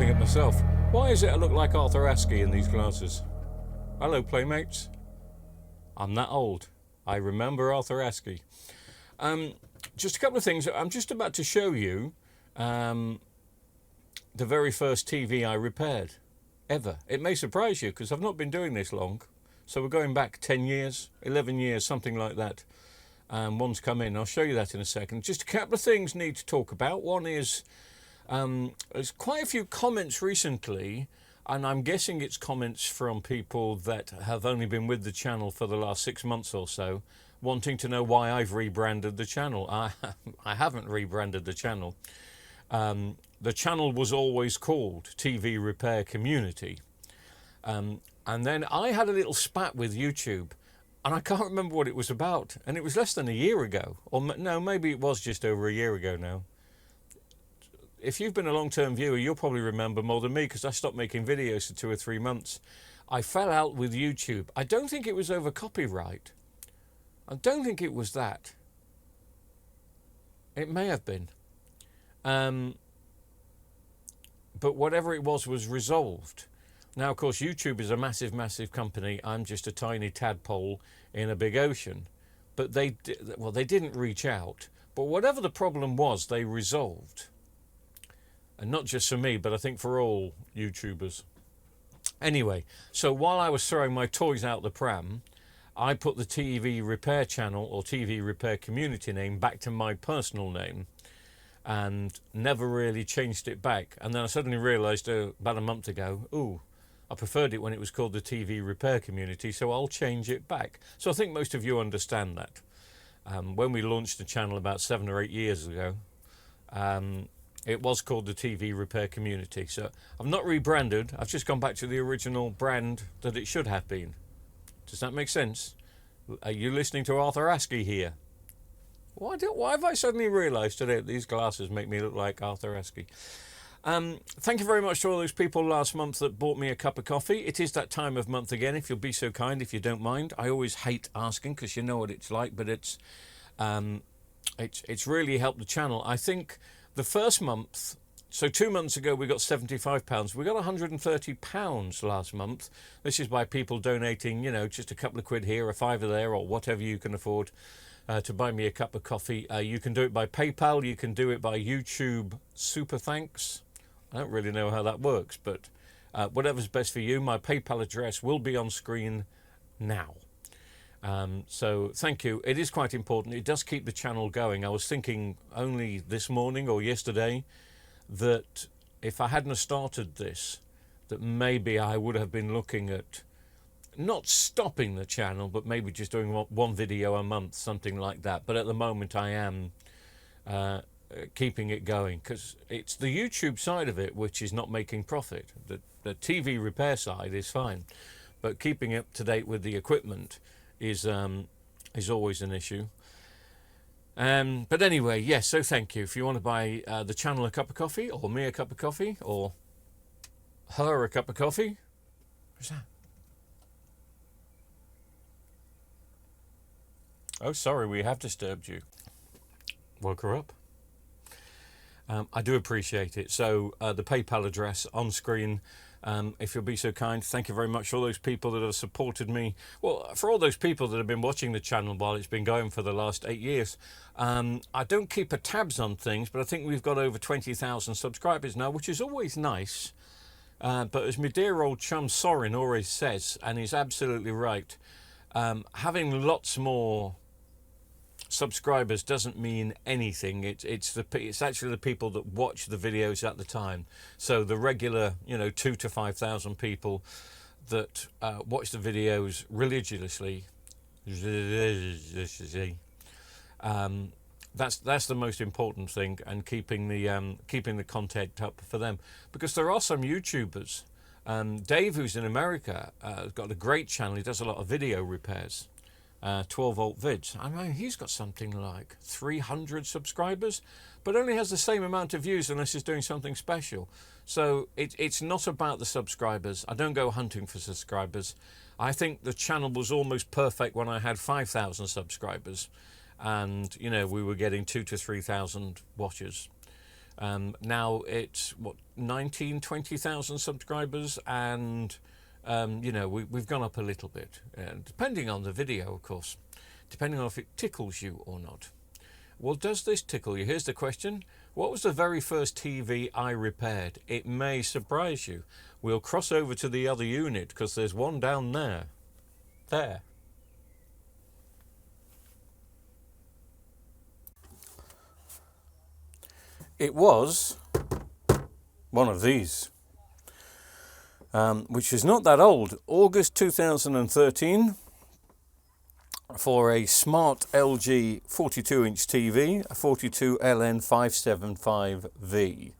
laughing at myself. Why is it I look like Arthur Askey in these glasses? Hello, playmates. I'm that old. I remember Arthur Askey. Just a couple of things. I'm just about to show you the very first TV I repaired ever. It may surprise you because I've not been doing this long. So we're going back 10 years, 11 years, something like that. One's come in. I'll show you that in a second. Just a couple of things need to talk about. One is there's quite a few comments recently, and I'm guessing it's comments from people that have only been with the channel for the last 6 months or so, wanting to know why I've rebranded the channel. I haven't rebranded the channel. The channel was always called TV Repair Community. And then I had a little spat with YouTube, and I can't remember what it was about. And it was less than a year ago. Or no, maybe it was just over a year ago now. If you've been a long-term viewer, you'll probably remember more than me because I stopped making videos for 2 or 3 months. I fell out with YouTube. I don't think it was over copyright. I don't think it was that. It may have been. But whatever it was resolved. Now, of course, YouTube is a massive, massive company. I'm just a tiny tadpole in a big ocean. But they didn't reach out. But whatever the problem was, they resolved. And not just for me, but I think for all YouTubers. Anyway, so while I was throwing my toys out the pram, I put the TV Repair channel or TV Repair Community name back to my personal name and never really changed it back. And then I suddenly realised about a month ago, ooh, I preferred it when it was called the TV Repair Community, so I'll change it back. So I think most of you understand that. When we launched the channel about 7 or 8 years ago, it was called the TV Repair Community. So I've not rebranded. I've just gone back to the original brand that it should have been. Does that make sense? Are you listening to Arthur Askey here? Why have I suddenly realised today that these glasses make me look like Arthur Askey? Thank you very much to all those people last month that bought me a cup of coffee. It is that time of month again, if you'll be so kind, if you don't mind. I always hate asking because you know what it's like, but it's really helped the channel. I think the first month, so 2 months ago we got £75. We got £130 last month. This is by people donating, you know, just a couple of quid here, a fiver there, or whatever you can afford to buy me a cup of coffee. You can do it by PayPal. You can do it by YouTube Super Thanks. I don't really know how that works, but whatever's best for you. My PayPal address will be on screen now. So thank you. It is quite important. It does keep the channel going. I was thinking only this morning or yesterday that if I hadn't have started this, that maybe I would have been looking at not stopping the channel, but maybe just doing one video a month, something like that. But at the moment I am keeping it going because it's the YouTube side of it which is not making profit. The TV repair side is fine, but keeping up to date with the equipment is always an issue. But anyway, yes, so thank you. If you want to buy the channel a cup of coffee, or me a cup of coffee, or her a cup of coffee. What's that? Oh, sorry, we have disturbed you. Woke her up. I do appreciate it. So the PayPal address on screen, if you'll be so kind. Thank you very much for all those people that have supported me. Well, for all those people that have been watching the channel while it's been going for the last 8 years. I don't keep a tabs on things, but I think we've got over 20,000 subscribers now, which is always nice. But as my dear old chum Sorin always says, and he's absolutely right, having lots more subscribers doesn't mean anything. It's actually the people that watch the videos at the time. So the regular, 2,000 to 5,000 people that watch the videos religiously. That's the most important thing, and keeping the content up for them, because there are some YouTubers. Dave, who's in America, has got a great channel. He does a lot of video repairs. 12-volt vids. I mean, he's got something like 300 subscribers, but only has the same amount of views unless he's doing something special. So it's not about the subscribers. I don't go hunting for subscribers. I think the channel was almost perfect when I had 5,000 subscribers, and we were getting 2,000 to 3,000 watches. Now it's what, 20,000 subscribers, and you know, we've gone up a little bit, depending on the video, of course, depending on if it tickles you or not. Well, does this tickle you? Here's the question. What was the very first TV I repaired? It may surprise you. We'll cross over to the other unit because there's one down there. There. It was one of these, which is not that old. August 2013. For a smart LG 42-inch TV, a 42LN575V.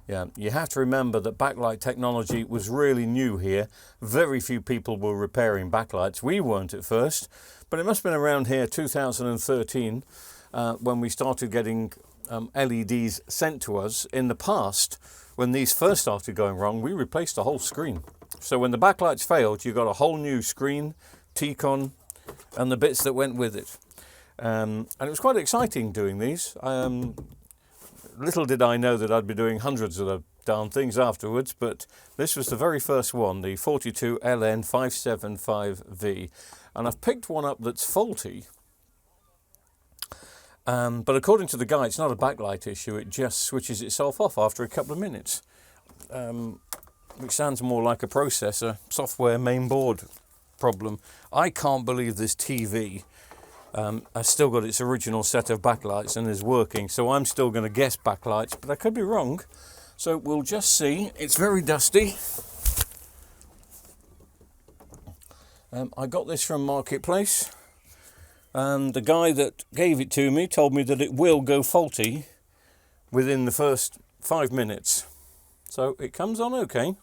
Yeah, you have to remember that backlight technology was really new here. Very few people were repairing backlights. We weren't at first, but it must have been around here 2013 when we started getting LEDs sent to us. In the past, when these first started going wrong, we replaced the whole screen. So when the backlights failed, you got a whole new screen, T-con, and the bits that went with it. And it was quite exciting doing these. Little did I know that I'd be doing hundreds of the darn things afterwards, but this was the very first one, the 42LN575V. And I've picked one up that's faulty. But according to the guy, it's not a backlight issue, it just switches itself off after a couple of minutes. Which sounds more like a processor, software main board problem. I can't believe this TV has still got its original set of backlights and is working, so I'm still going to guess backlights, but I could be wrong, so we'll just see. It's very dusty. I got this from Marketplace, and the guy that gave it to me told me that it will go faulty within the first 5 minutes, so it comes on okay.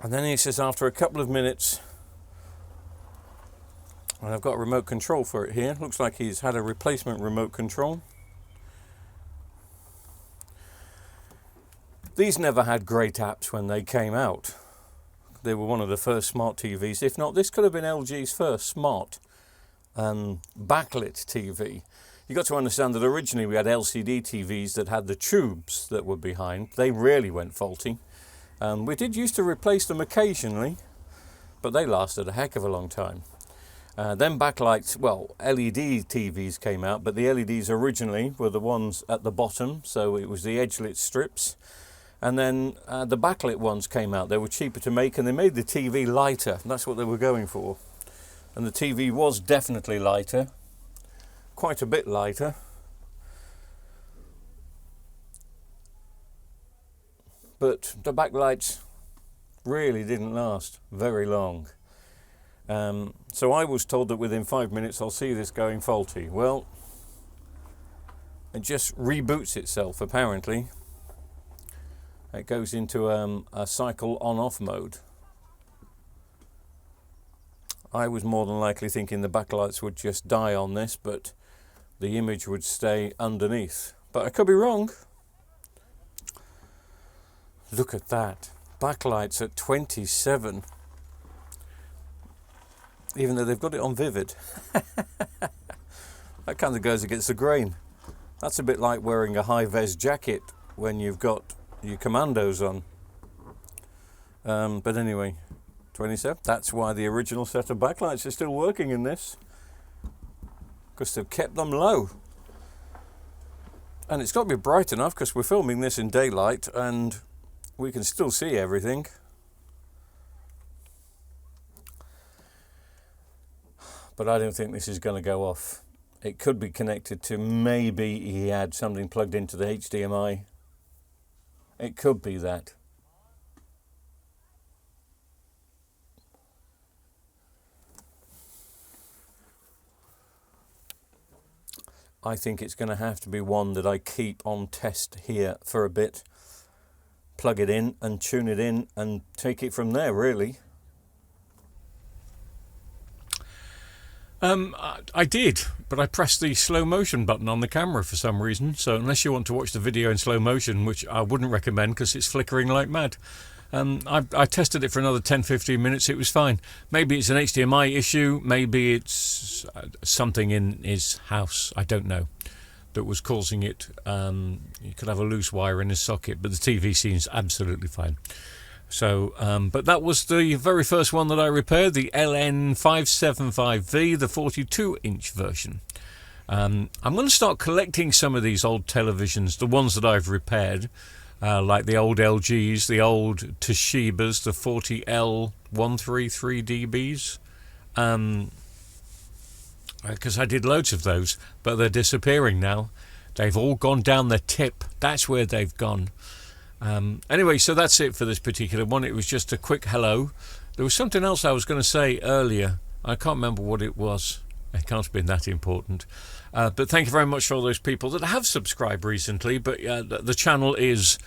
And then he says after a couple of minutes, and I've got a remote control for it here. Looks like he's had a replacement remote control. These never had great apps when they came out. They were one of the first smart TVs. If not, this could have been LG's first smart backlit TV. You got to understand that originally we had LCD TVs that had the tubes that were behind. They rarely went faulty. We did used to replace them occasionally, but they lasted a heck of a long time. Then backlights, well, LED TVs came out, but the LEDs originally were the ones at the bottom, so it was the edge-lit strips. And then the backlit ones came out. They were cheaper to make, and they made the TV lighter. That's what they were going for. And the TV was definitely lighter, quite a bit lighter. But the backlights really didn't last very long. So I was told that within 5 minutes I'll see this going faulty. Well, it just reboots itself apparently. It goes into a cycle on-off mode. I was more than likely thinking the backlights would just die on this, but the image would stay underneath. But I could be wrong. Look at that. Backlights at 27. Even though they've got it on vivid. That kind of goes against the grain. That's a bit like wearing a high-vis jacket when you've got your commandos on. But anyway, 27. That's why the original set of backlights are still working in this. Because they've kept them low. And it's got to be bright enough because we're filming this in daylight and we can still see everything. But I don't think this is going to go off. It could be connected to, maybe he had something plugged into the HDMI. It could be that. I think it's going to have to be one that I keep on test here for a bit. Plug it in and tune it in and take it from there, really. I did, but I pressed the slow motion button on the camera for some reason. So unless you want to watch the video in slow motion, which I wouldn't recommend because it's flickering like mad, I tested it for another 10-15 minutes. It was fine. Maybe it's an HDMI issue. Maybe it's something in his house. I don't know, that was causing it. You could have a loose wire in his socket, but the TV seems absolutely fine. So, but that was the very first one that I repaired, the LN575V, the 42-inch version. I'm going to start collecting some of these old televisions, the ones that I've repaired, like the old LGs, the old Toshibas, the 40L133DBs, because I did loads of those, but they're disappearing now. They've all gone down the tip. That's where they've gone. Anyway, so that's it for this particular one. It was just a quick hello. There was something else I was going to say earlier. I can't remember what it was. It can't have been that important. But thank you very much for all those people that have subscribed recently. But the channel is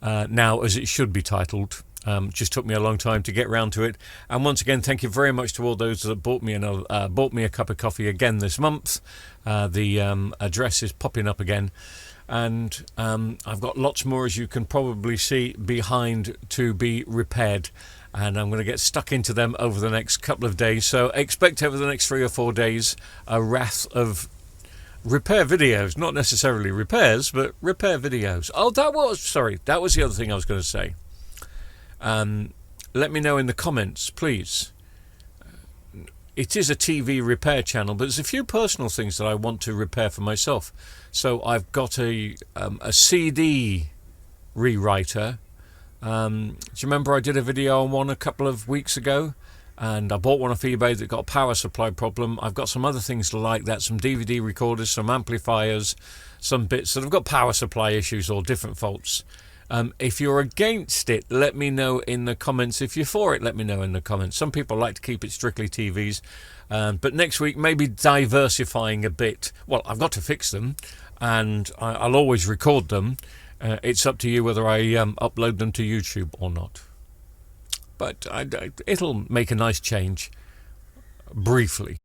now as it should be titled. Just took me a long time to get round to it. And once again, thank you very much to all those that bought me a cup of coffee again this month. The address is popping up again. And I've got lots more, as you can probably see, behind to be repaired. And I'm going to get stuck into them over the next couple of days. So expect over the next 3 or 4 days a wrath of repair videos. Not necessarily repairs, but repair videos. Oh, that was the other thing I was going to say. Let me know in the comments, please. It is a TV repair channel, but there's a few personal things that I want to repair for myself. So I've got a CD rewriter. Do you remember I did a video on one a couple of weeks ago? And I bought one off eBay that got a power supply problem. I've got some other things like that, some DVD recorders, some amplifiers, some bits that have got power supply issues or different faults. If you're against it, let me know in the comments. If you're for it, let me know in the comments. Some people like to keep it strictly TVs. But next week, maybe diversifying a bit. Well, I've got to fix them, and I'll always record them. It's up to you whether I upload them to YouTube or not. But it'll make a nice change, briefly.